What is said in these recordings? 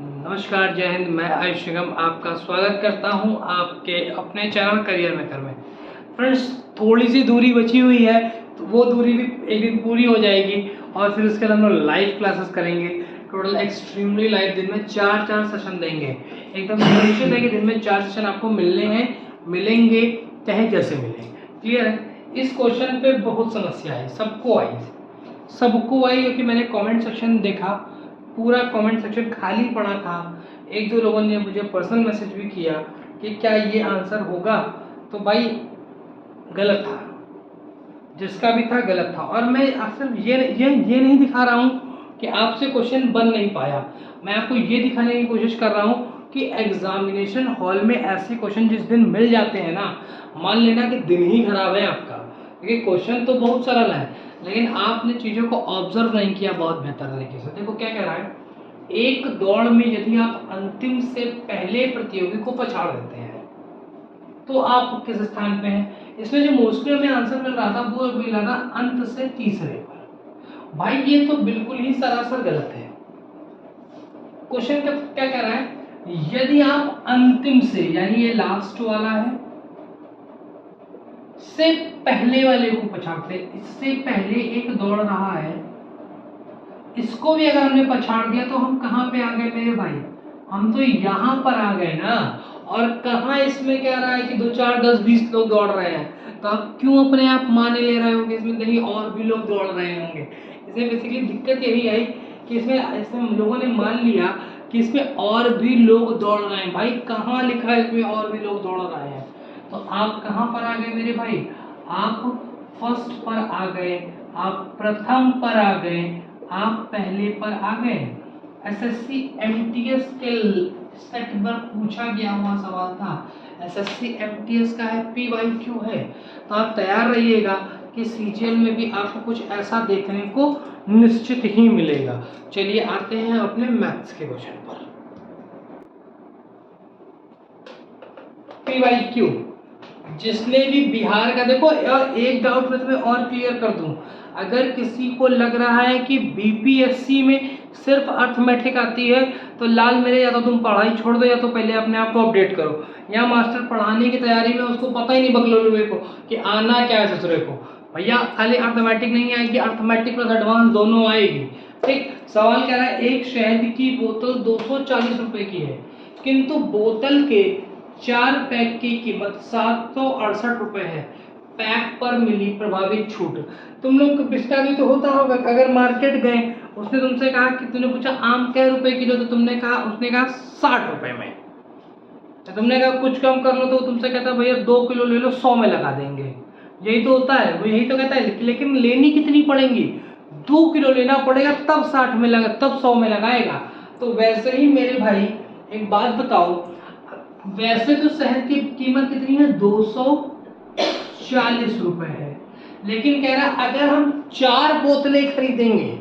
नमस्कार, जय हिंद। मैं आयुष निगम आपका स्वागत करता हूं आपके अपने चैनल करियर मेकर में। फ्रेंड्स, थोड़ी सी दूरी बची हुई है तो वो दूरी भी एक दिन पूरी हो जाएगी और फिर उसके बाद हम लोग लाइव क्लासेस करेंगे। टोटल एक्सट्रीमली लाइव दिन में चार सेशन देंगे। एकदम सुनिश्चित है कि दिन में 4 सेशन आपको मिलेंगे चाहे जैसे मिले। क्लियर है? इस क्वेश्चन पे बहुत समस्या है, सबको आई क्योंकि मैंने कमेंट सेक्शन देखा, पूरा कमेंट सेक्शन खाली पड़ा था। एक दो लोगों ने मुझे पर्सनल मैसेज भी किया कि क्या ये आंसर होगा, तो भाई गलत था, जिसका भी था गलत था। और मैं अक्सर ये नहीं दिखा रहा हूँ कि आपसे क्वेश्चन बन नहीं पाया, मैं आपको ये दिखाने की कोशिश कर रहा हूँ कि एग्जामिनेशन हॉल में ऐसे क्वेश्चन जिस दिन मिल जाते हैं ना, मान लेना कि दिन ही खराब है आपका, क्योंकि क्वेश्चन तो बहुत सरल है लेकिन आपने चीज़ों को ऑब्जर्व नहीं किया बहुत बेहतर तरीके से। देखो क्या कह रहा है, एक दौड़ में यदि आप अंतिम से पहले प्रतियोगी को पछाड़ देते हैं तो आप किस स्थान पे हैं। इसमें जो मोस्टली हमें आंसर मिल रहा था वो मिल रहा था अंत से तीसरे पर। भाई ये तो बिल्कुल ही सरासर गलत है। क्वेश्चन क्या कह रहा है, यदि आप अंतिम से, यानी ये लास्ट वाला है, से पहले वाले को पछाड़ते, इससे पहले एक दौड़ रहा है, इसको भी अगर हमने पछाड़ दिया तो हम कहाँ पे आ गए मेरे भाई, हम तो यहाँ पर आ गए ना। और कहाँ इसमें कह रहा है कि 2 4 10 20 लोग दौड़ रहे हैं, तो आप क्यों अपने आप मान ले रहे हो कि इसमें कहीं और भी लोग दौड़ रहे होंगे। इसमें बेसिकली दिक्कत यही आई कि इसमें लोगों ने मान लिया कि इसमें और भी लोग दौड़ रहे हैं। भाई कहाँ लिखा है इसमें और भी लोग दौड़ रहे हैं, तो आप कहाँ पर आ गए मेरे भाई, आप फर्स्ट पर आ गए, आप प्रथम पर आ गए, आप पहले पर आ गए। एसएससी एमटीएस के सेट पर पूछा गया हुआ सवाल था। एसएससी एमटीएस का है, पीवाईक्यू है, तो आप तैयार रहिएगा कि सीजीएल में भी आपको कुछ ऐसा देखने को निश्चित ही मिलेगा। चलिए आते हैं अपने मैथ्स के क्वेश्चन पर। पीवाईक्यू, जिसने भी बिहार का, देखो और एक डाउट मैं तुम्हें और क्लियर कर दूं, अगर किसी को लग रहा है कि बीपीएससी में सिर्फ अर्थमेटिक आती है तो लाल मेरे, या तो तुम पढ़ाई छोड़ दो या तो पहले अपने आप को अपडेट करो। या मास्टर पढ़ाने की तैयारी में उसको पता ही नहीं बकलोलुए को कि आना क्या है ससुरे को। भैया खाली अर्थमेटिक नहीं आएगी, अर्थमेटिक प्लस एडवांस दोनों आएगी। ठीक, सवाल कह रहा है एक शहद की बोतल 240 रुपए की है, किंतु बोतल के 4 पैक की कीमत 768 रुपए है, पैक पर मिली प्रभावित छूट। तुम लोग को पिछला भी तो होता होगा, अगर मार्केट गए, उसने तुमसे कहा कि, तुमने पूछा आम क्या रुपए किलो, तो तुमने कहा, उसने कहा 60 रुपए में, तो तुमने कहा कुछ कम कर लो, तो तुमसे कहता भैया 2 किलो ले लो, 100 में लगा देंगे। यही तो होता है, वो यही तो कहता है, लेकिन लेनी कितनी पड़ेगी, 2 किलो लेना पड़ेगा तब 60 में लगा, तब 100 में लगाएगा। तो वैसे ही मेरे भाई एक बात बताओ, वैसे तो शहद की कीमत कितनी है, 240 रुपए है, लेकिन कह रहा है अगर हम 4 बोतलें खरीदेंगे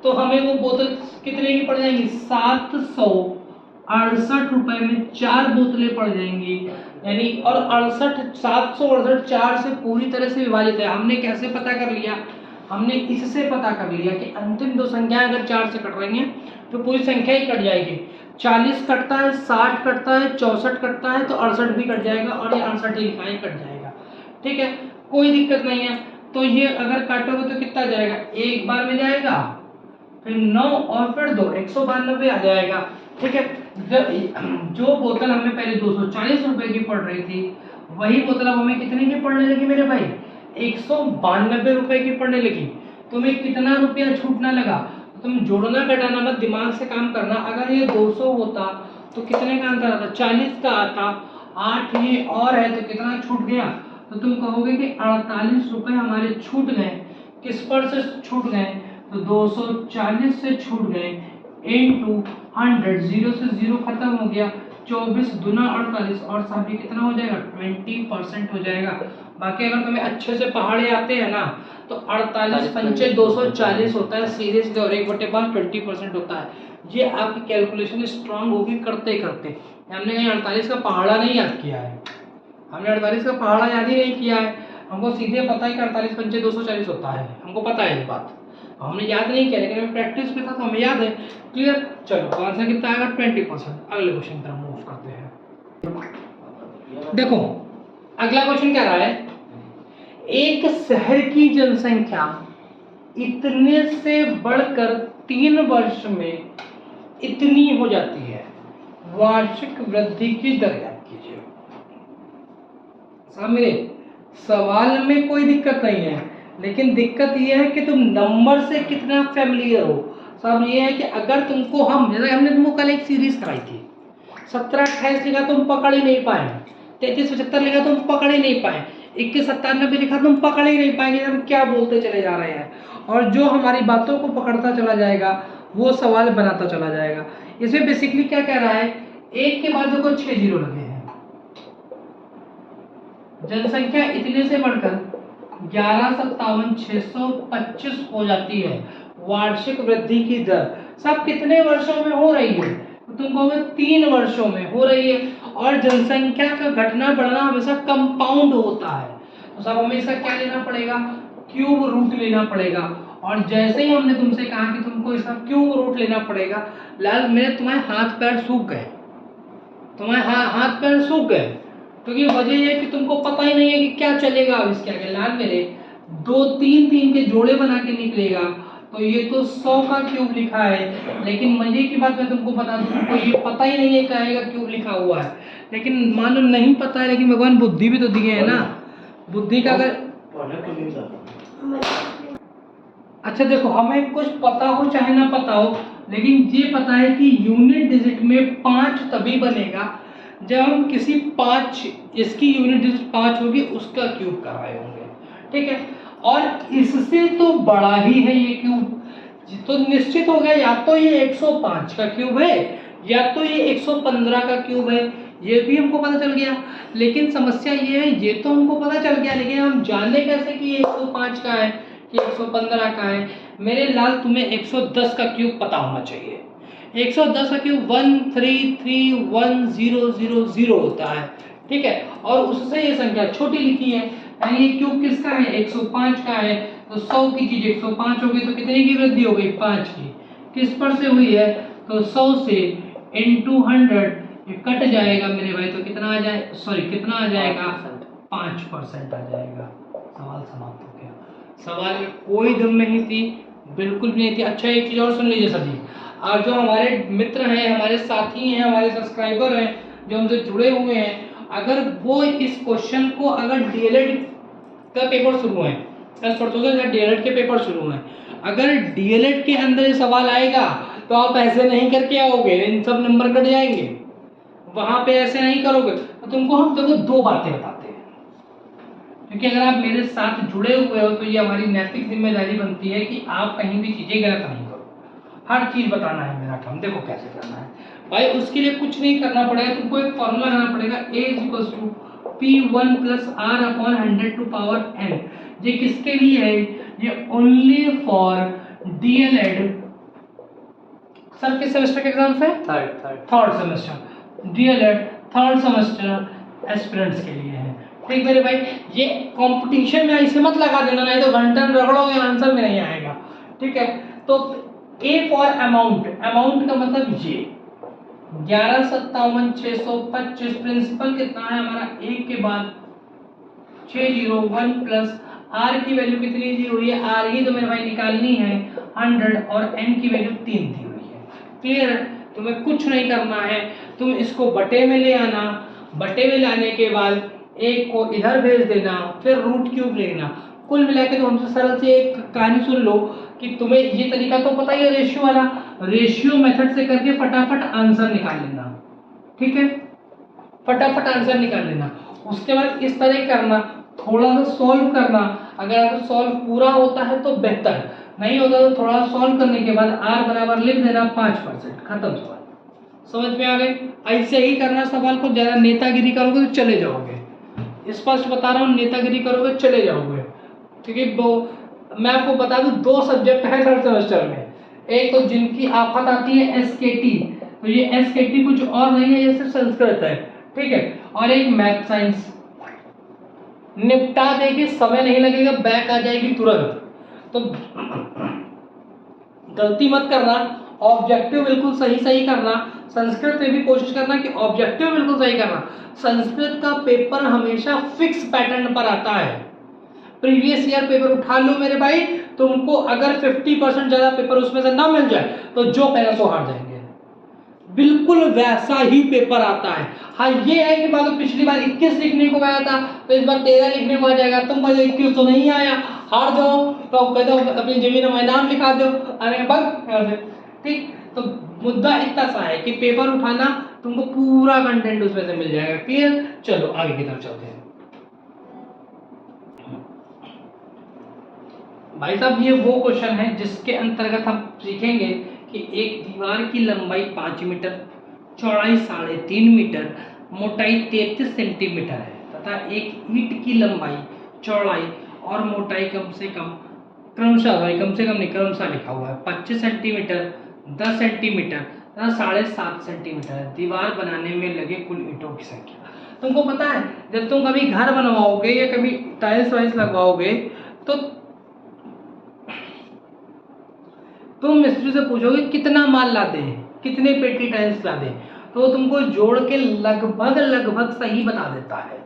तो हमें वो बोतल कितने की पड़ जाएंगी, 768 रुपए में 4 बोतलें पड़ जाएंगी। यानी और 768 4 से पूरी तरह से विभाजित है। हमने कैसे पता कर लिया, हमने इससे पता कर लिया कि अंतिम दो संख्याएं अगर 4 से कट रही हैं तो पूरी संख्या ही कट जाएगी। 40 कटता है, 60 कटता है, 64 कटता है, तो 68 भी कट जाएगा और ये 68 ही लिखा है, कट जाएगा। ठीक है, कोई दिक्कत नहीं है। तो ये अगर काटोगे तो कितना जाएगा, एक बार में जाएगा, फिर 9 और फिर 2, 192 आ जाएगा। ठीक है, जो बोतल हमें पहले 240 रुपए की पड़ रही थी, वही बोतल अब हमें कितने की पड़ने लगी मेरे भाई, 192 रुपए की पड़ने लगी। तुम्हें कितना रुपया छूटना लगा, तुम जोड़ना घटाना मत, दिमाग से काम करना। अगर ये 200 होता तो कितने का अंतर आता, 40 का आता, 8 ये और है तो कितना छूट गया, तो तुम कहोगे कि 48 रुपए हमारे छूट गए। किस पर से छूट गए, तो 240 से छूट गए, इनटू 100, 0 से 0 खत्म हो गया, 24 दूना 48 और सभी कितना हो जाएगा, 20% हो जाएगा। बाकी अगर तुम्हें अच्छे से पहाड़े आते हैं ना, तो 48 पंचे 240 होता है सीधे सीधे, और 1/5 20% होता है। ये आपकी कैलकुलेशन स्ट्रांग होगी करते करते। हमने कहीं 48 का पहाड़ा नहीं याद किया है, हमने 48 का पहाड़ा याद ही नहीं किया है, हमको सीधे पता है कि 48 पंचे 240 होता है, हमको पता है ये बात। हमने याद नहीं किया लेकिन हमें प्रैक्टिस में था तो हमें याद है। क्लियर? चलो आंसर कितना आएगा 20%। अगले क्वेश्चन पर मूव करते हैं। देखो अगला क्वेश्चन क्या रहा है, एक शहर की जनसंख्या इतने से बढ़कर 3 वर्ष में इतनी हो जाती है, वार्षिक वृद्धि की दर याद कीजिए। मेरे सवाल में कोई दिक्कत नहीं है, लेकिन दिक्कत यह है कि तुम नंबर से कितना फैमिलियर हो। सब ये है कि अगर तुमको हम, जैसे हमने तुमको कल एक सीरीज कराई थी, 1728 लिखा तुम पकड़ ही नहीं पाए, 3375 लिखा तुम पकड़ ही नहीं पाए, 2197 लिखा तुम पकड़ ही नहीं पाएंगे हम क्या बोलते चले जा रहे हैं। और जो हमारी बातों को पकड़ता चला जाएगा वो सवाल बनाता चला जाएगा। इसमें बेसिकली क्या कह रहा है, एक के बाद देखो 6 जीरो लगे हैं, जनसंख्या इतने से बढ़कर 11,57,625 हो जाती है, वार्षिक वृद्धि की दर सब कितने वर्षों में हो रही है, तो तुम कहोगे 3 वर्षों में हो रही है। और जनसंख्या का घटना बढ़ना हमेशा कंपाउंड होता है, तो सब हमें इसका क्या लेना पड़ेगा, क्यूब रूट लेना पड़ेगा। और जैसे ही हमने तुमसे कहा कि तुमको इसका क्यूब रूट लेना पड़ेगा, लाल मेरे तुम्हारे हाथ पैर सूख गए, तुम्हारे हाथ पैर सूख गए, क्योंकि वजह ये है कि तुमको पता ही नहीं है कि क्या चलेगा अब इसके आगे। लाल मेरे 2 3 3 के जोड़े बना के निकलेगा, तो ये तो 100 का क्यूब लिखा है, लेकिन मजे की बात मैं तुमको बता दूं, तुमको ये पता ही नहीं है काहे का क्यूब लिखा हुआ है। लेकिन मान लो नहीं पता है, लेकिन भगवान बुद्धि भी तो दिए है ना, बुद्धि का अगर अच्छा देखो, हमें कुछ पता हो चाहे ना पता हो, लेकिन ये पता है कि यूनिट डिजिट में 5 तभी बनेगा जब हम किसी 5, इसकी यूनिट डिजिट 5 होगी उसका क्यूब कर रहे होंगे, ठीक है। और इससे तो बड़ा ही है ये क्यूब, तो निश्चित हो गया या तो ये 105 का क्यूब है या तो ये 115 का क्यूब है, ये भी हमको पता चल गया। लेकिन समस्या ये है, ये तो हमको पता चल गया, लेकिन हम जाने कैसे कि ये 105 का है कि 115 का है। मेरे लाल तुम्हें 110 का क्यूब पता होना चाहिए। 110 का क्यूब 1331000 होता है, ठीक है। और उससे ये संख्या छोटी लिखी है, यानी ये क्यूब किसका है, 105 का है। तो 100 की चीज 105 हो गई तो कितने की वृद्धि हो गई, 5 की। किस पर से हुई है, तो 100 से इंटू 100 ये कट जाएगा मेरे भाई, तो कितना आ जाए, सॉरी कितना आ जाएगा, 5% आ जाएगा। सवाल समाप्त हो गया। सवाल में कोई दम नहीं थी, बिल्कुल भी नहीं थी। अच्छा एक चीज और सुन लीजिए सर जी, और जो हमारे मित्र हैं, हमारे साथी हैं, हमारे सब्सक्राइबर हैं जो हमसे जुड़े हुए हैं, अगर वो इस क्वेश्चन को, अगर डीएलएड का पेपर शुरू है, कल परसों से डीएलएड के पेपर शुरू हैं, अगर डीएलएड के अंदर ये सवाल आएगा तो आप ऐसे नहीं करके आओगे, इन सब नंबर कट जाएंगे, वहां पे ऐसे नहीं करोगे। तो तुमको हम देखो 2 बातें बताते हैं, क्योंकि अगर आप मेरे साथ जुड़े हुए हो तो ये हमारी नैतिक जिम्मेदारी बनती है कि आप कहीं भी चीजें गलत नहीं करो, हर चीज बताना है मेरा काम। देखो कैसे करना है भाई, उसके लिए कुछ नहीं करना पड़ेगा, तुमको एक फॉर्मूला लगाना पड़ेगा, A = P1 + R/100⁴ n। ये किसके लिए है, ये ओनली फॉर डीएलएड। सर किस सेमेस्टर के एग्जाम से, third semester, DElEd third semester aspirants के लिए है, ठीक मेरे भाई। ये कंपटीशन में ऐसे मत लगा देना, नहीं तो घंटा रगड़ोगे आंसर में नहीं आएगा, ठीक है। तो A फॉर अमाउंट, अमाउंट का मतलब ये 11,57,625, प्रिंसिपल कितना है हमारा, 1 के बाद 601 प्लस R की वैल्यू कितनी दी हुई है, R ही तो मेरे भाई निकालनी है 100, और N की वैल्यू 3 दी हुई है। क्लियर है, तुम्हें कुछ नहीं करना है, तुम इसको बटे में ले आना, बटे में लाने के बाद 1 को इधर भेज देना, फिर रूट क्यूब लेना। कुल मिला के तो हमसे सरल से एक कहानी सुन लो कि तुम्हें ये तरीका तो पता ही है, रेशियो वाला, रेशियो मेथड से करके फटाफट आंसर निकाल लेना, ठीक है, फटाफट आंसर निकाल लेना। उसके बाद इस तरह करना, थोड़ा सा सॉल्व करना, अगर सॉल्व पूरा होता है तो बेहतर, नहीं होता तो थोड़ा सॉल्व करने के बाद R बराबर लिख देना 5%, खत्म सवाल। समझ में आ गए, ऐसे ही करना सवाल को, ज्यादा नेतागिरी करोगे तो चले जाओगे, स्पष्ट बता रहा हूँ, नेतागिरी करोगे चले जाओगे, क्योंकि मैं आपको बता दूं 2 सब्जेक्ट है थर्ड सेमेस्टर में, एक तो जिनकी आफत आती है SKT, तो ये SKT कुछ और नहीं है, ये सिर्फ संस्कृत है, ठीक है, और एक मैथ साइंस, निपटा देगी, समय नहीं लगेगा, बैक आ जाएगी तुरंत। तो गलती मत करना, ऑब्जेक्टिव बिल्कुल सही सही करना। संस्कृत में भी कोशिश करना कि ऑब्जेक्टिव बिल्कुल सही करना। संस्कृत का पेपर हमेशा फिक्स पैटर्न पर आता है। प्रीवियस ईयर पेपर उठा लो मेरे भाई, तुमको अगर 50% ज्यादा पेपर उसमें से ना मिल जाए तो जो पहला सो हार जाएंगे, बिल्कुल वैसा ही पेपर आता है। हाँ ये है कि मान लो पिछली बार 21 लिखने को आया था तो इस बार 13 लिखने को आ जाएगा, तुम कहते 21 तो नहीं आया, हार जाओ तो अब कहते हो अपनी जमीन में नाम लिखा दो, अरे बस। ठीक, तो मुद्दा इतना सा है कि पेपर उठाना, तुमको पूरा कंटेंट उसमें से मिल जाएगा। क्लियर? चलो आगे की तरफ चलते हैं। भाई साहब ये वो क्वेश्चन है जिसके अंतर्गत हम सीखेंगे कि एक दीवार की लंबाई 5 मीटर, चौड़ाई 3.5 मीटर, मोटाई 33 सेंटीमीटर है तथा एक ईंट की लंबाई, चौड़ाई और मोटाई कम से कम क्रमशः लिखा हुआ है 25 सेंटीमीटर, 10 सेंटीमीटर तथा 7.5 सेंटीमीटर है। दीवार बनाने में लगे कुल ईंटों की संख्या। तुमको पता है जब तुम कभी घर बनवाओगे या कभी टाइल्स वाइल्स लगवाओगे तो तुम मिस्त्री से पूछोगे कितना माल ला दे, कितने पेटी टाइल्स ला दे, तो वो तुमको जोड़ के लगभग सही बता देता है।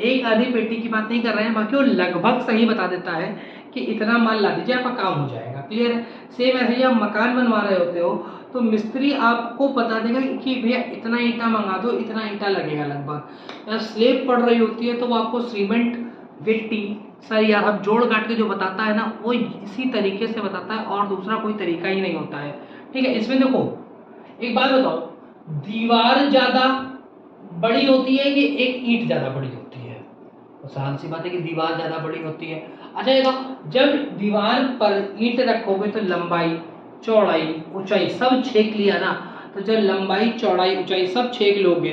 एक आधी पेटी की बात नहीं कर रहे हैं, बाकी वो लगभग सही बता देता है कि इतना माल ला दीजिए आपका काम हो जाएगा। क्लियर है? सेम ऐसे ही आप मकान बनवा रहे होते हो तो मिस्त्री आपको बता देगा कि भैया इतना ईंटा मंगा दो, इतना ईंटा लगेगा लगभग। स्लेब पड़ रही होती है तो वो आपको सीमेंट, गिट्टी, सरिया सब जोड़ काट के जो बताता है ना, वो इसी तरीके से बताता है और दूसरा कोई तरीका ही नहीं होता है। ठीक है? इसमें देखो एक बात बताओ, दीवार ज्यादा बड़ी होती है कि एक ईंट ज्यादा बड़ी होती है? तो साधारण सी बात है कि दीवार ज्यादा बड़ी होती है। अच्छा ये जब दीवार पर ईंट रखोगे तो लंबाई, चौड़ाई, ऊंचाई सब छेक लिया ना, तो जब लंबाई, चौड़ाई, ऊंचाई सब छेक लोगे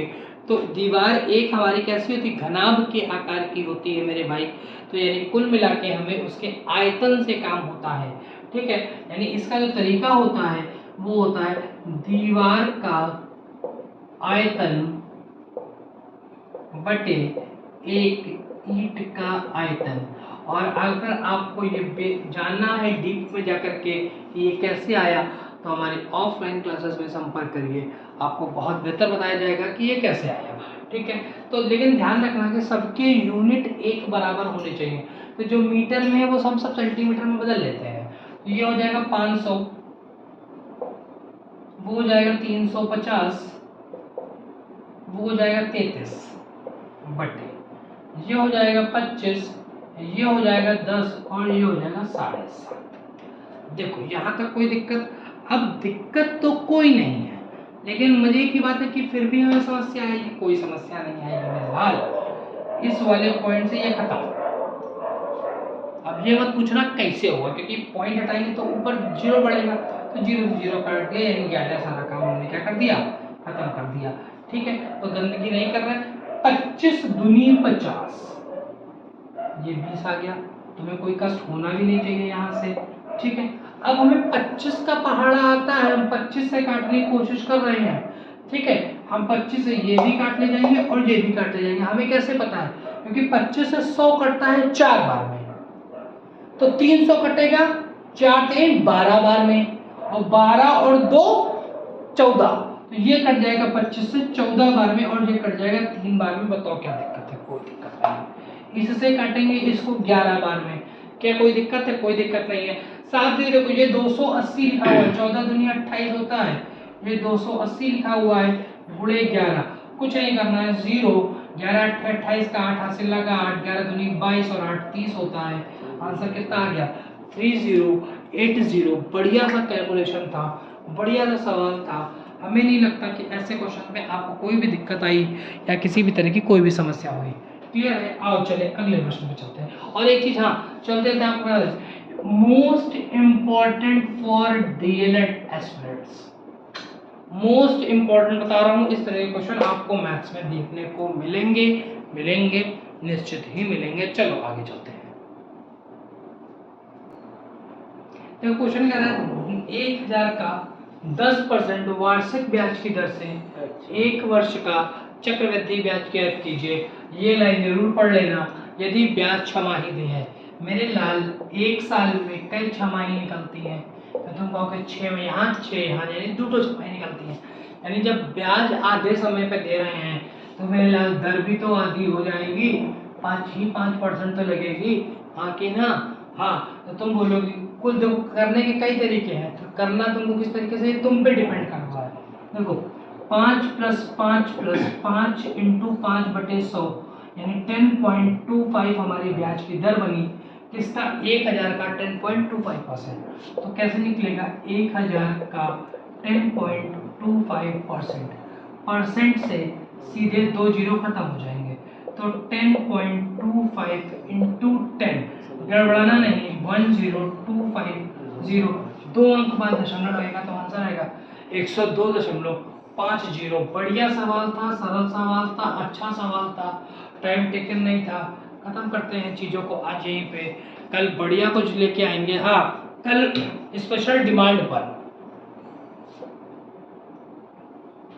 तो दीवार एक हमारी कैसी होती है? घनाभ के आकार की होती है मेरे भाई। तो यानी कुल मिला के हमें उसके आयतन से काम होता है। ठीक है? यानी इसका जो तरीका होता है वो होता है दीवार का आयतन बटे एक ईंट का आयतन। और अगर आपको ये जानना है डीप में जाकर के ये कैसे आया तो हमारी ऑफलाइन क्लासेस में संपर्क करिए, आपको बहुत बेहतर बताया जाएगा कि ये कैसे आया। ठीक है? तो लेकिन ध्यान रखना कि सबके यूनिट एक बराबर होने चाहिए। तो जो मीटर में है वो सब सेंटीमीटर में बदल लेते हैं। तो ये हो जाएगा 500, वो हो जाएगा 350, वो हो जाएगा 33 बटे, ये हो जाएगा 25, ये हो जाएगा 10 और ये हो जाएगा 7.5। देखो यहाँ तक कोई दिक्कत? अब दिक्कत तो कोई नहीं है, लेकिन मजे की बात है कि फिर भी हमें समस्या आएगी। कोई समस्या नहीं आएगी मेरे भाई, इस वाले पॉइंट से ये खत्म। अब ये मत पूछना कैसे होगा, क्योंकि पॉइंट हटाएंगे तो ऊपर जीरो बढ़ेगा, तो जीरो से जीरो काट दिया, यानी 11 सारा काम हमने क्या कर दिया? खत्म कर दिया। ठीक है? तो गंदगी नहीं कर रहे। 25 दूनी 50, ये 20 आ गया। तुम्हें कोई कष्ट होना भी नहीं चाहिए यहाँ से। ठीक है? अब हमें 25 का पहाड़ा आता है, हम 25 से काटने की कोशिश कर रहे हैं। ठीक है? हम 25 से ये भी काट ले जाएंगे और ये भी काट ले जाएंगे। हमें कैसे पता है? क्योंकि 25 से 100 कटता है 4 बार में, तो 300 कटेगा 4 3 12 बार में, और 12 और 2 14, तो ये कट जाएगा 25 से 14 बार में, और ये कट जाएगा 3 बार में। बताओ क्या दिक्कत है? कोई दिक्कत नहीं। इससे काटेंगे इसको 11 बार में, क्या कोई दिक्कत है? कोई दिक्कत नहीं है। साथ ही देखो ये 280 लिखा हुआ है, 14 दूनी 28 होता है, ये 280 लिखा हुआ है गुणे 11। कुछ नहीं करना है, 0 11 28 का 8 हासिल लगा, 8 11 दूनी 22 और 8 30 होता है। आंसर कितना आ गया? 3080। बढ़िया सा कैलकुलेशन था, बढ़िया सा सवाल था। हमें नहीं लगता कि ऐसे क्वेश्चन में आपको कोई भी दिक्कत आई या किसी भी तरह की कोई भी समस्या हुई। क्लियर है? आओ चले अगले प्रश्न पे चलते हैं। और एक चीज हाँ चलते थे आपको, most important for DElEd aspirants, most important बता रहा हूँ, इस तरह के क्वेश्चन आपको मैथ्स में देखने को मिलेंगे निश्चित ही मिलेंगे। चलो आगे चलते हैं। तो क्वेश्चन कह रहा है 1000 का 10% वार्षिक ब्याज की दर से 1 वर्ष का चक्रवृद्धि ब्याज ज्ञात कीजिए। ये लाइन जरूर पढ़ लेना। यदि ब्याज छमाही दी है, मेरे लाल 1 साल में कई छमाही निकलती हैं, तो तुम कहोगे 6 में यहाँ 6 यहाँ, यानी 2 छपाई निकलती है। यानी जब ब्याज आधे समय पे दे रहे हैं तो मेरे लाल दर भी तो आधी हो जाएगी, 5% तो लगेगी, हाँ कि ना? हाँ, तो तुम बोलोगे कुल जो करने के कई तरीके हैं, तो करना तुमको किस तरीके से तुम पे डिपेंड कर रहा है। देखो 5 + 5 + 5 × 5/100 यानी 10.25 हमारी ब्याज की दर बनी। किसका? 1000 का 10.25%। तो कैसे निकलेगा? 1000 का 10.25%। परसेंट से सीधे 2 जीरो खत्म हो जाएंगे, तो 10.25 × 10, गड़बड़ाना नहीं, 10250, 2 अंक बाद दशमलव लगेगा तो आंसर आएगा 102.50। बढ़िया सवाल था, सरल सवाल था, अच्छा सवाल था, टाइम टेकन नहीं था। खत्म करते हैं चीज़ों को आज यहीं पे, कल बढ़िया कुछ लेके आएंगे। हाँ, कल स्पेशल डिमांड पर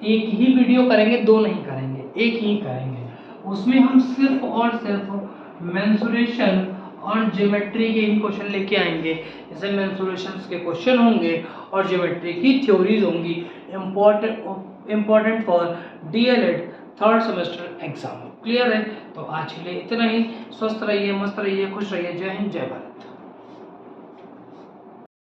एक ही वीडियो करेंगे, 2 नहीं करेंगे, एक ही करेंगे। उसमें हम सिर्फ और सिर्फ मेंसुरेशन और ज्योमेट्री के ही क्वेश्चन लेके आएंगे। जैसे मेंसुरेशंस के क्वेश्चन होंगे और ज्योमेट्री की थ्योरीज होंगी, important for DElEd 3rd semester exam. Clear है? तो आज के लिए इतना ही। स्वस्थ रहिए, मस्त रहिए, खुश रहिए। जय हिंद, जय भारत।